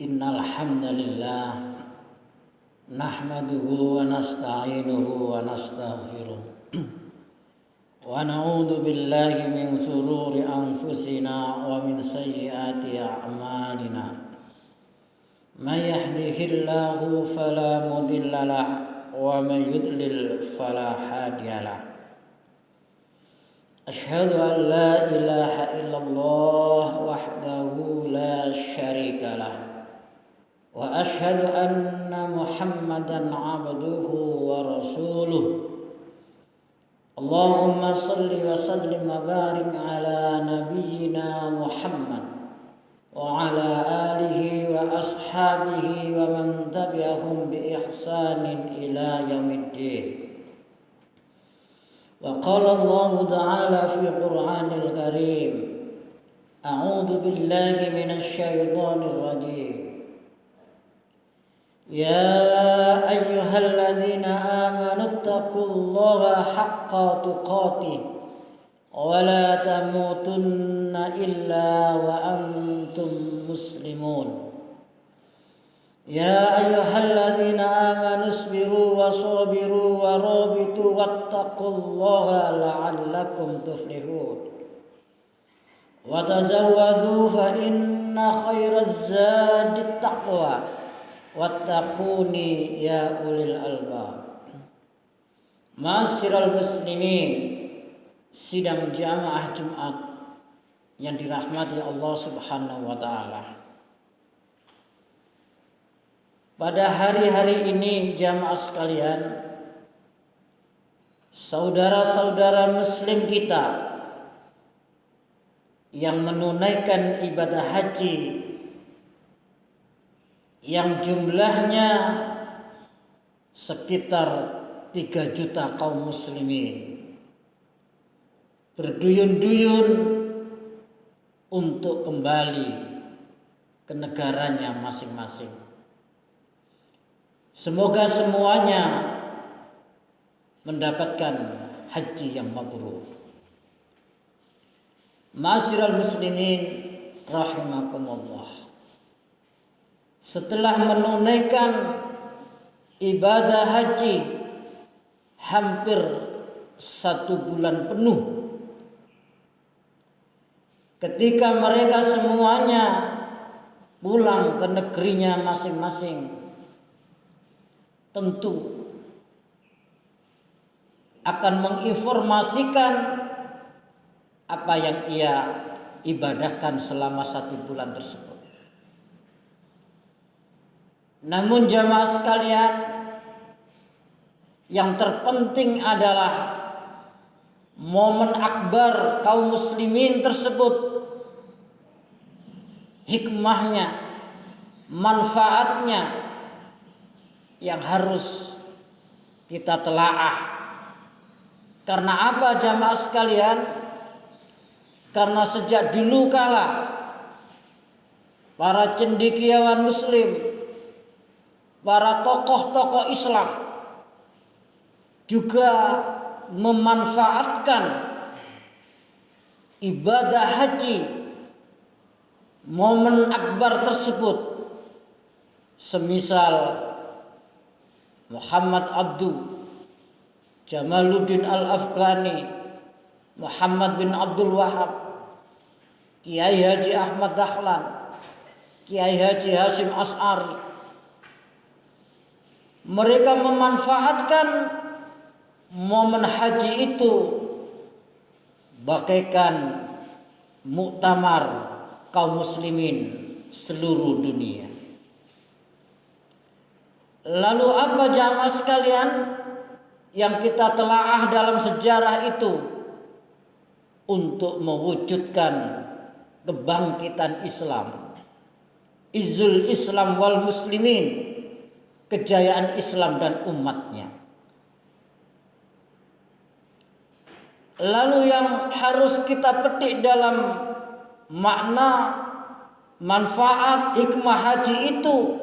Innal hamdalillah nahmaduhu wa nasta'inuhu wa nastaghfiruh wa na'udzu billahi min shururi anfusina wa min sayyiati a'malina. May yahdihillahu fala mudilla lahu wa may yudlil fala hadiyalah. Asyhadu an la ilaha illallah wahdahu la syarikalah wa asyhadu anna Muhammadan abduhu wa rasuluh. Allahumma salli wa sallim wa barik ala nabiyyina Muhammad wa ala alihi wa ashabihi wa man tabi'ahum bi ihsanin ila yaumiddin. Wa qala Allah ta'ala fi Qur'anil Karim, a'udzu billahi minasy syaithanir rajim. Ya ayyuhalladzina amanu taqullaha haqqa tuqatih wa la tamutunna illa wa antum muslimun. Ya ayyuhalladzina amanu isbiru wa sabiru wa rabitu wattaqullaha la'allakum tuflihun. Wa tazawwadu fa inna khairaz zadi taqwa wattaquni ya ulil albab. Ma'asyiral muslimin, sidang jamaah Jumat yang dirahmati Allah Subhanahu wa taala. Pada hari-hari ini jamaah sekalian, saudara-saudara muslim kita yang menunaikan ibadah haji yang jumlahnya sekitar 3 juta kaum muslimin berduyun-duyun untuk kembali ke negaranya masing-masing. Semoga semuanya mendapatkan haji yang mabrur. Ma'asyiral muslimin rahimakumullah. Setelah menunaikan ibadah haji hampir 1 bulan penuh, ketika mereka semuanya pulang ke negerinya masing-masing, tentu akan menginformasikan apa yang ia ibadahkan selama 1 bulan tersebut. Namun jamaah sekalian, yang terpenting adalah momen akbar kaum muslimin tersebut, hikmahnya, manfaatnya yang harus kita telaah. Karena apa jamaah sekalian? Karena sejak dulu kala para cendekiawan muslim, para tokoh-tokoh Islam juga memanfaatkan ibadah haji, momen akbar tersebut, semisal Muhammad Abdu, Jamaluddin Al-Afghani, Muhammad bin Abdul Wahab, Kiai Haji Ahmad Dahlan, Kiai Haji Hasyim Asy'ari. Mereka memanfaatkan momen haji itu bagaikan muktamar kaum muslimin seluruh dunia. Lalu apa jamaah sekalian yang kita telaah dalam sejarah itu untuk mewujudkan kebangkitan Islam, izzul Islam wal muslimin, kejayaan Islam dan umatnya. Lalu yang harus kita petik dalam makna manfaat hikmah haji itu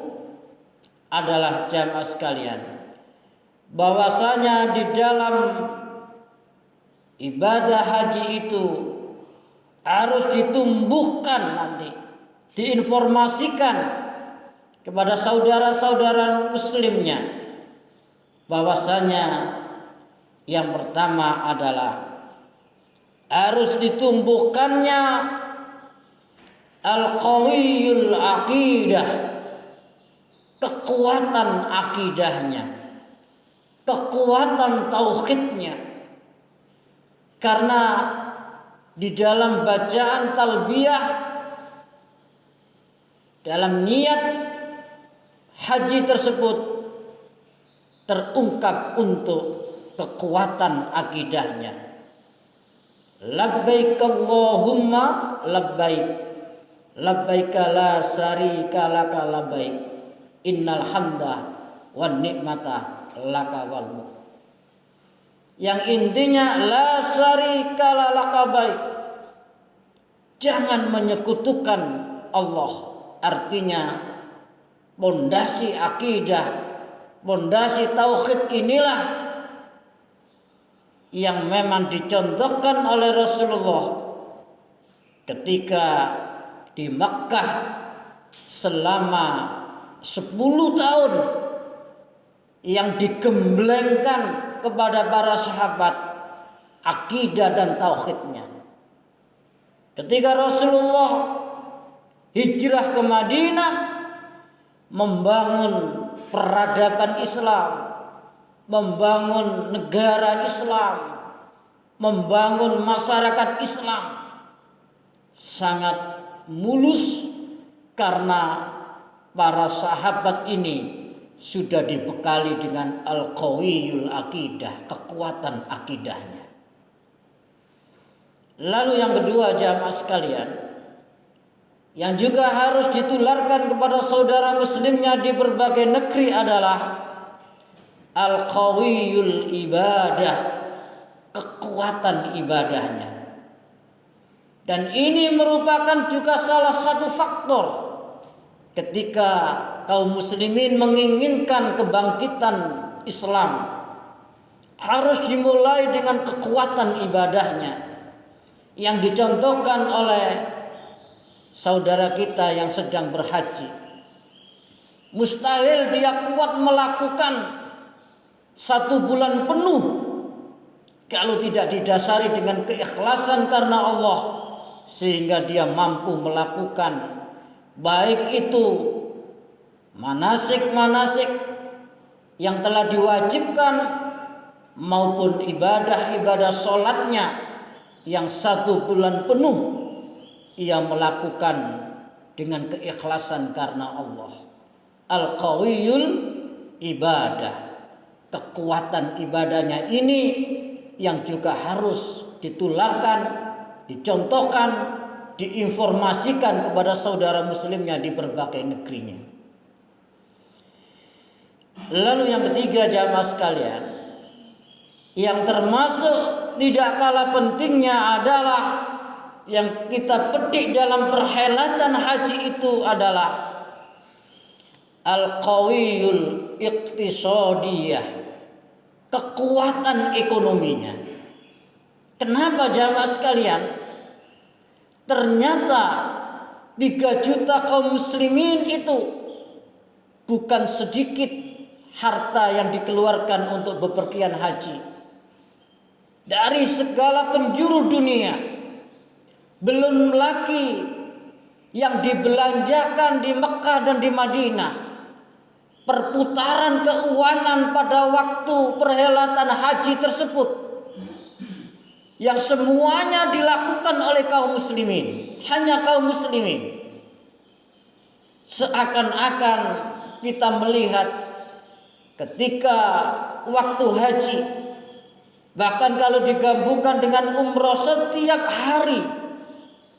adalah jamaah sekalian, bahwasanya di dalam ibadah haji itu harus ditumbuhkan nanti, diinformasikan kepada saudara-saudara muslimnya bahwasanya yang pertama adalah harus ditumbuhkannya al-qawiyul aqidah, kekuatan akidahnya, kekuatan tauhidnya. Karena di dalam bacaan talbiyah, dalam niat haji tersebut terungkap untuk kekuatan akidahnya. Labbaik Allahumma labbaik, labbaik la syarika laka labbaik, innal hamda wan ni'mata laka wal mulk. Yang intinya la syarika laka baik, jangan menyekutukan Allah. Artinya pondasi akidah, pondasi tauhid inilah yang memang dicontohkan oleh Rasulullah ketika di Makkah selama 10 tahun, yang digemblengkan kepada para sahabat akidah dan tauhidnya. Ketika Rasulullah hijrah ke Madinah, membangun peradaban Islam, membangun negara Islam, membangun masyarakat Islam, sangat mulus karena para sahabat ini sudah dibekali dengan al-qawiyul aqidah, kekuatan akidahnya. Lalu yang kedua jamaah sekalian, yang juga harus ditularkan kepada saudara muslimnya di berbagai negeri adalah al-qawiyul ibadah, kekuatan ibadahnya. Dan ini merupakan juga salah satu faktor ketika kaum muslimin menginginkan kebangkitan Islam, harus dimulai dengan kekuatan ibadahnya yang dicontohkan oleh saudara kita yang sedang berhaji. Mustahil dia kuat melakukan 1 bulan penuh kalau tidak didasari dengan keikhlasan karena Allah, sehingga dia mampu melakukan baik itu manasik-manasik yang telah diwajibkan maupun ibadah-ibadah sholatnya yang 1 bulan penuh ia melakukan dengan keikhlasan karena Allah. Al-qawiyul ibadah, kekuatan ibadahnya ini yang juga harus ditularkan, dicontohkan, diinformasikan kepada saudara muslimnya di berbagai negerinya. Lalu yang ketiga jamaah sekalian, yang termasuk tidak kalah pentingnya adalah yang kita petik dalam perhelatan haji itu adalah al-qawiyul iqtisadiyah, kekuatan ekonominya. Kenapa jamaah sekalian? Ternyata 3 juta kaum muslimin itu bukan sedikit harta yang dikeluarkan untuk bepergian haji dari segala penjuru dunia. Belum lagi yang dibelanjakan di Mekah dan di Madinah, perputaran keuangan pada waktu perhelatan haji tersebut, yang semuanya dilakukan oleh kaum muslimin, hanya kaum muslimin. Seakan-akan kita melihat ketika waktu haji, bahkan kalau digabungkan dengan umroh, setiap hari,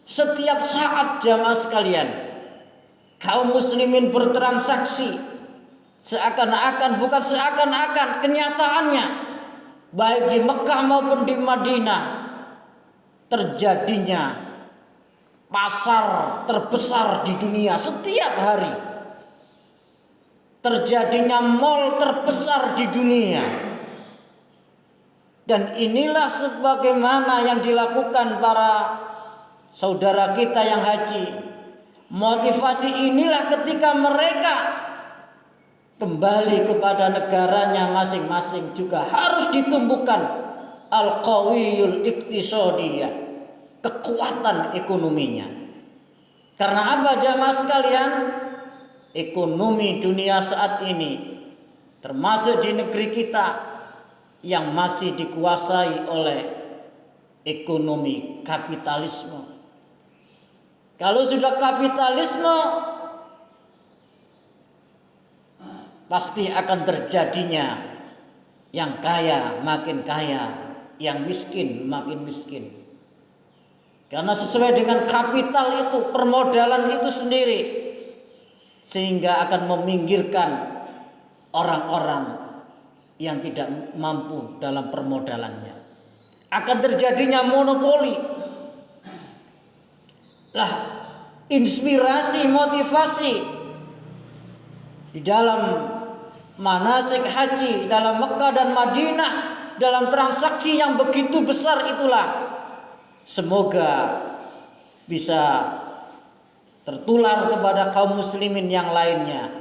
setiap saat jamaah sekalian, kaum muslimin bertransaksi. Seakan-akan, bukan seakan-akan, kenyataannya baik di Mekah maupun di Madinah terjadinya pasar terbesar di dunia setiap hari, terjadinya mall terbesar di dunia. Dan inilah sebagaimana yang dilakukan para saudara kita yang haji. Motivasi inilah ketika mereka kembali kepada negaranya masing-masing juga harus ditumbuhkan al-qawiyul iktisadiyah, kekuatan ekonominya. Karena apa jamaah sekalian? Ekonomi dunia saat ini termasuk di negeri kita yang masih dikuasai oleh ekonomi kapitalisme. Kalau sudah kapitalisme, pasti akan terjadinya yang kaya makin kaya, yang miskin makin miskin. Karena sesuai dengan kapital itu, permodalan itu sendiri, sehingga akan meminggirkan orang-orang yang tidak mampu dalam permodalannya. Akan terjadinya monopoli. Lah, inspirasi, motivasi di dalam manasik haji, dalam Mekah dan Madinah, dalam transaksi yang begitu besar itulah semoga bisa tertular kepada kaum muslimin yang lainnya.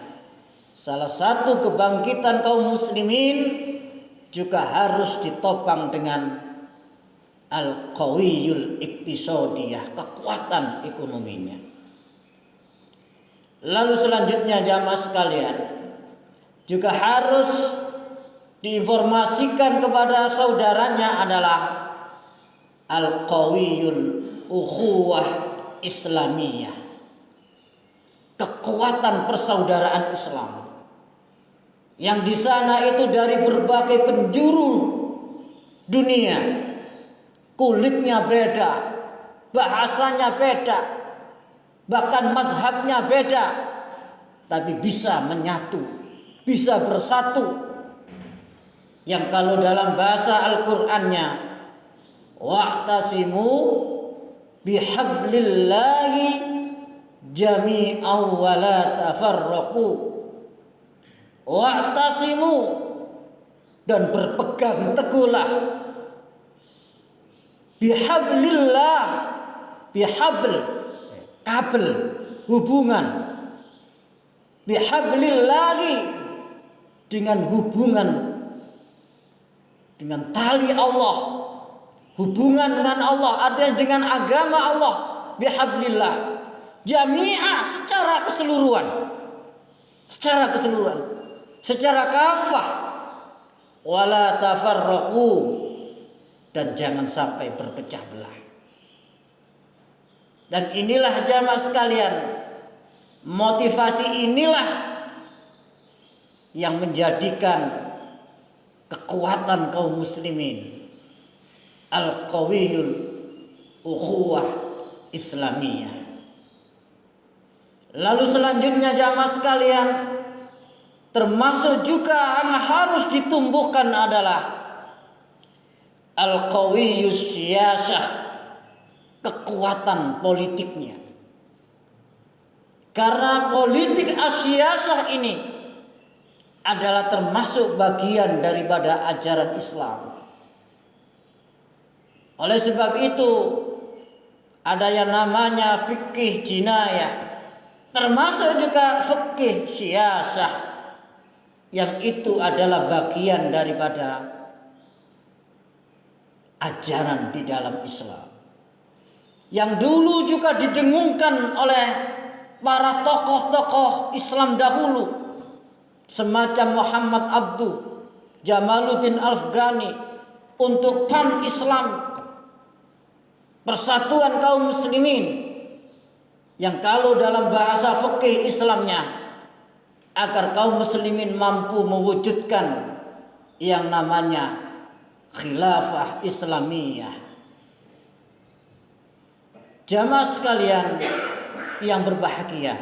Salah satu kebangkitan kaum muslimin juga harus ditopang dengan al-qawiyul iktisadiyah, kekuatan ekonominya. Lalu selanjutnya jamaah sekalian, juga harus diinformasikan kepada saudaranya adalah al-qawiyul ukhuwah islamiyah, kekuatan persaudaraan Islam. Yang di sana itu dari berbagai penjuru dunia. Kulitnya beda, bahasanya beda, bahkan mazhabnya beda, tapi bisa menyatu, bisa bersatu. Yang kalau dalam bahasa Al-Qur'annya, wa'tasimu bihablillahi jami'an wa la tafarraqu. Wa'tasimu, dan berpegang teguhlah bihablillah, bihabl, kabel, hubungan, bihablillahi, dengan hubungan, dengan tali Allah, hubungan dengan Allah, artinya dengan agama Allah, bihablillah, jami'ah, secara keseluruhan, secara kafah, wala tafarraqu, dan jangan sampai berpecah belah. Dan inilah jamaah sekalian, motivasi inilah yang menjadikan kekuatan kaum muslimin al-qawiyul ukhuwah islamiyah. Lalu selanjutnya jamaah sekalian, termasuk juga yang harus ditumbuhkan adalah al-qawiyyus siyasah, kekuatan politiknya. Karena politik asyasah ini adalah termasuk bagian daripada ajaran Islam. Oleh sebab itu ada yang namanya fikih jinayah, termasuk juga fikih siyasah, yang itu adalah bagian daripada ajaran di dalam Islam, yang dulu juga didengungkan oleh para tokoh-tokoh Islam dahulu, semacam Muhammad Abduh, Jamaluddin Al-Afghani, untuk pan-Islam, persatuan kaum muslimin, yang kalau dalam bahasa fikih Islamnya, agar kaum muslimin mampu mewujudkan yang namanya khilafah Islamiyah. Jamaah sekalian yang berbahagia,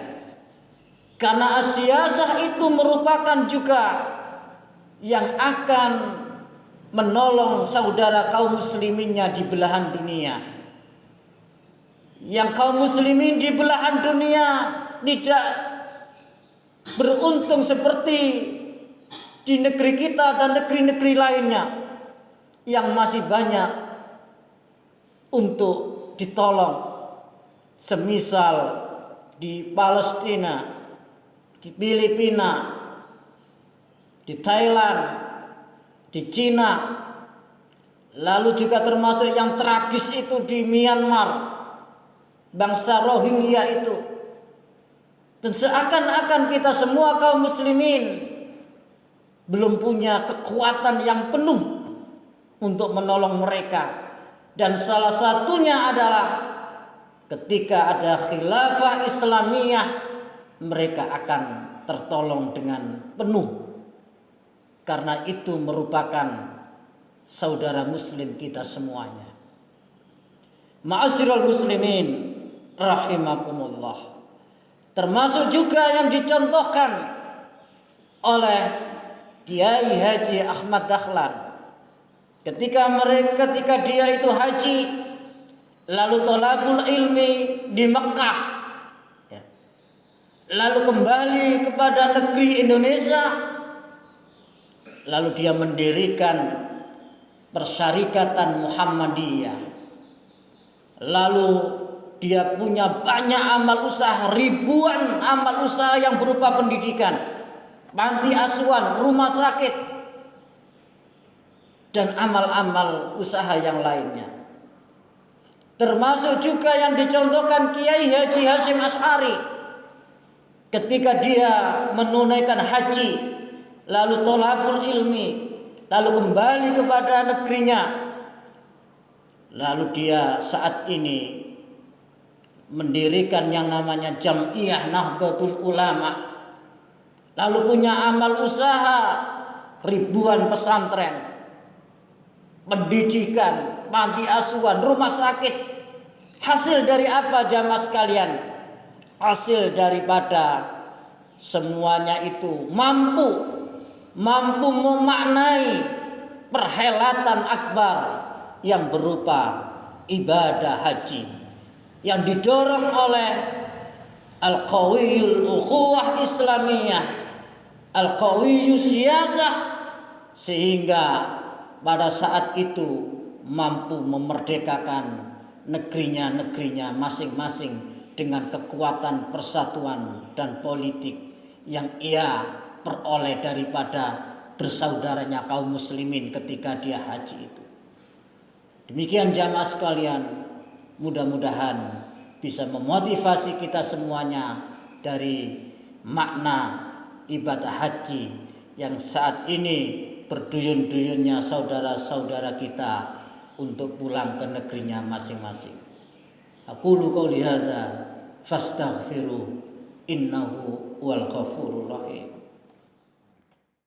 karena siyasah itu merupakan juga yang akan menolong saudara kaum musliminnya di belahan dunia. Yang kaum muslimin di belahan dunia tidak beruntung seperti di negeri kita dan negeri-negeri lainnya yang masih banyak untuk ditolong. Semisal di Palestina, di Filipina, di Thailand, di Cina, lalu juga termasuk yang tragis itu di Myanmar, bangsa Rohingya itu. Dan seakan-akan kita semua kaum muslimin belum punya kekuatan yang penuh untuk menolong mereka. Dan salah satunya adalah ketika ada khilafah Islamiyah, mereka akan tertolong dengan penuh. Karena itu merupakan saudara muslim kita semuanya. Ma'asyiral muslimin rahimakumullah. Termasuk juga yang dicontohkan oleh Kiai Haji Ahmad Dahlan. Ketika dia itu haji, lalu thalabul ilmi di Mekah, ya, lalu kembali kepada negeri Indonesia, lalu dia mendirikan Persyarikatan Muhammadiyah. Lalu dia punya banyak amal usaha, ribuan amal usaha yang berupa pendidikan, panti asuhan, rumah sakit, dan amal-amal usaha yang lainnya. Termasuk juga yang dicontohkan Kiai Haji Hashim Asy'ari ketika dia menunaikan haji, lalu thalabul ilmi, lalu kembali kepada negerinya. Lalu dia saat ini mendirikan yang namanya Jam'iyah Nahdlatul Ulama. Lalu punya amal usaha ribuan pesantren, pendidikan, panti asuhan, rumah sakit. Hasil dari apa jamaah sekalian? Hasil daripada semuanya itu mampu memaknai perhelatan akbar yang berupa ibadah haji yang didorong oleh Al-Qawiyul Ukhuwah Islamiyah, Al-Qawiyus Siyasah, sehingga pada saat itu mampu memerdekakan negerinya masing-masing dengan kekuatan persatuan dan politik yang ia peroleh daripada bersaudaranya kaum muslimin ketika dia haji itu. Demikian jamaah sekalian, mudah-mudahan bisa memotivasi kita semuanya dari makna ibadah haji yang saat ini berduyun-duyunnya saudara-saudara kita untuk pulang ke negerinya masing-masing. Aqulu qouli hadza fastaghfiru innahu wal ghafurur rahim.